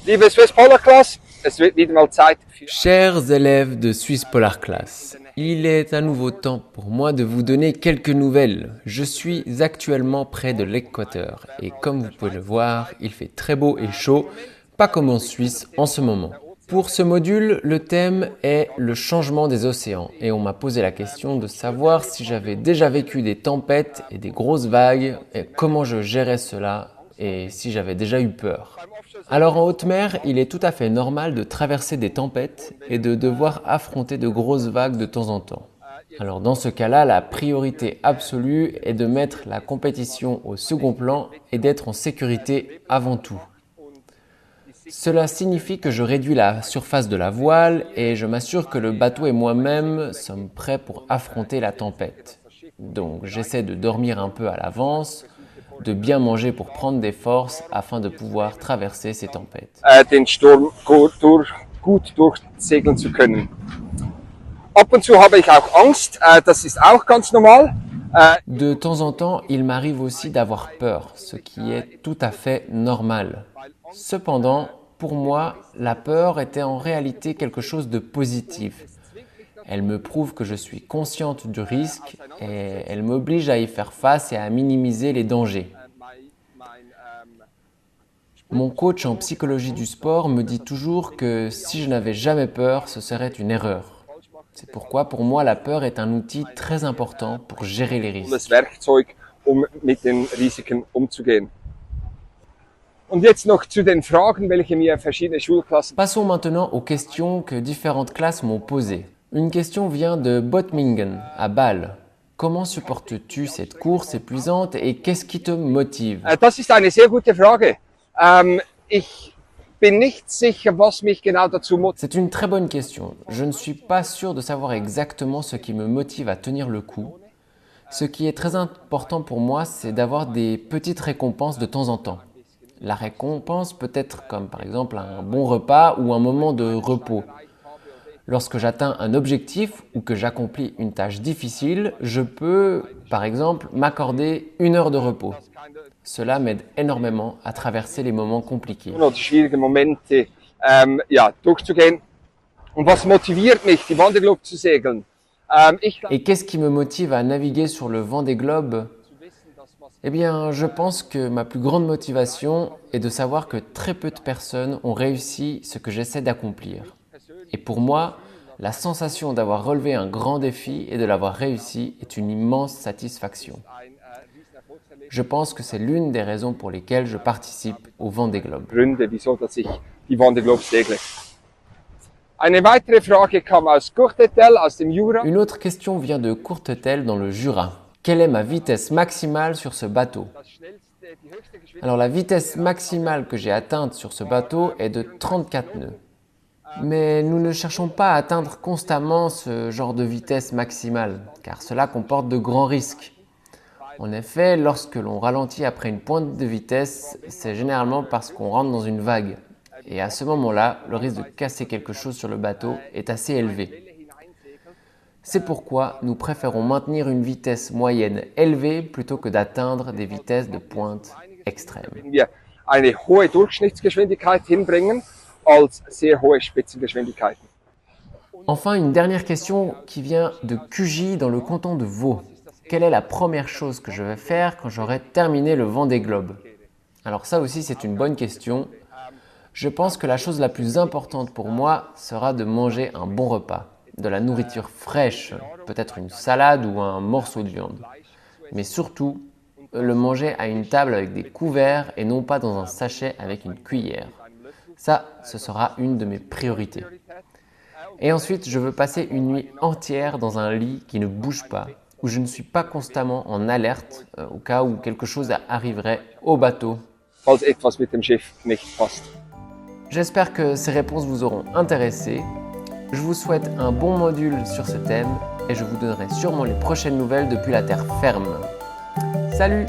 Liebe Swiss Polar Class, es wird wieder mal Zeit für... Chers élèves de Swiss Polar Class, il est à nouveau temps pour moi de vous donner quelques nouvelles. Je suis actuellement près de l'équateur et comme vous pouvez le voir, il fait très beau et chaud, pas comme en Suisse en ce moment. Pour ce module, le thème est le changement des océans et on m'a posé la question de savoir si j'avais déjà vécu des tempêtes et des grosses vagues et comment je gérais cela et si j'avais déjà eu peur. Alors en haute mer, il est tout à fait normal de traverser des tempêtes et de devoir affronter de grosses vagues de temps en temps. Alors dans ce cas-là, la priorité absolue est de mettre la compétition au second plan et d'être en sécurité avant tout. Cela signifie que je réduis la surface de la voile et je m'assure que le bateau et moi-même sommes prêts pour affronter la tempête. Donc j'essaie de dormir un peu à l'avance, de bien manger pour prendre des forces afin de pouvoir traverser ces tempêtes. Den Sturm gut durchsegeln zu können. Ab und zu habe ich auch Angst, das ist auch ganz normal. De temps en temps, il m'arrive aussi d'avoir peur, ce qui est tout à fait normal. Cependant, pour moi, la peur était en réalité quelque chose de positif. Elle me prouve que je suis consciente du risque et elle m'oblige à y faire face et à minimiser les dangers. Mon coach en psychologie du sport me dit toujours que si je n'avais jamais peur, ce serait une erreur. C'est pourquoi pour moi la peur est un outil très important pour gérer les risques. Das Werkzeug, mit den Risiken umzugehen. Und jetzt noch zu den Fragen, welche mir verschiedene Schulklassen... Passons maintenant aux questions que différentes classes m'ont posées. Une question vient de Bottmingen, à Bâle. Comment supportes-tu cette course épuisante et qu'est-ce qui te motive? Das ist eine sehr gute Frage. Ich bin nicht sicher, was mich genau dazu motiviert. C'est une très bonne question. Je ne suis pas sûr de savoir exactement ce qui me motive à tenir le coup. Ce qui est très important pour moi, c'est d'avoir des petites récompenses de temps en temps. La récompense peut être comme par exemple un bon repas ou un moment de repos. Lorsque j'atteins un objectif ou que j'accomplis une tâche difficile, je peux, par exemple, m'accorder 1 heure de repos. Cela m'aide énormément à traverser les moments compliqués. Oder schwierige Momente durchzugehen. Und was motiviert mich, die Vendée Globe zu segeln? Et qu'est-ce qui me motive à naviguer sur le Vendée Globe? Eh bien, je pense que ma plus grande motivation est de savoir que très peu de personnes ont réussi ce que j'essaie d'accomplir. Et pour moi, la sensation d'avoir relevé un grand défi et de l'avoir réussi est une immense satisfaction. Je pense que c'est l'une des raisons pour lesquelles je participe au Vendée Globe. Gründe, wieso dass ich die Vendée Globe segle. Eine weitere Frage kam aus Courtetel, aus dem Jura. Une autre question vient de Courtetel dans le Jura. Quelle est ma vitesse maximale sur ce bateau? Alors la vitesse maximale que j'ai atteinte sur ce bateau est de 34 nœuds. Mais nous ne cherchons pas à atteindre constamment ce genre de vitesse maximale, car cela comporte de grands risques. En effet, lorsque l'on ralentit après une pointe de vitesse, c'est généralement parce qu'on rentre dans une vague. Et à ce moment-là, le risque de casser quelque chose sur le bateau est assez élevé. C'est pourquoi nous préférons maintenir une vitesse moyenne élevée plutôt que d'atteindre des vitesses de pointe extrêmes. Wenn wir eine hohe Durchschnittsgeschwindigkeit hinbringen, als sehr hohe Spitzengeschwindigkeiten. Enfin, une dernière question qui vient de Cugy dans le canton de Vaud. Quelle est la première chose que je vais faire quand j'aurai terminé le Vendée Globe? Alors ça aussi, c'est une bonne question. Je pense que la chose la plus importante pour moi sera de manger un bon repas, de la nourriture fraîche, peut-être une salade ou un morceau de viande. Mais surtout, le manger à une table avec des couverts et non pas dans un sachet avec une cuillère. Ça, ce sera une de mes priorités. Et ensuite, je veux passer une nuit entière dans un lit qui ne bouge pas, où je ne suis pas constamment en alerte au cas où quelque chose arriverait au bateau. Falls etwas mit dem Schiff nicht passt. J'espère que ces réponses vous auront intéressé. Je vous souhaite un bon module sur ce thème et je vous donnerai sûrement les prochaines nouvelles depuis la terre ferme. Salut!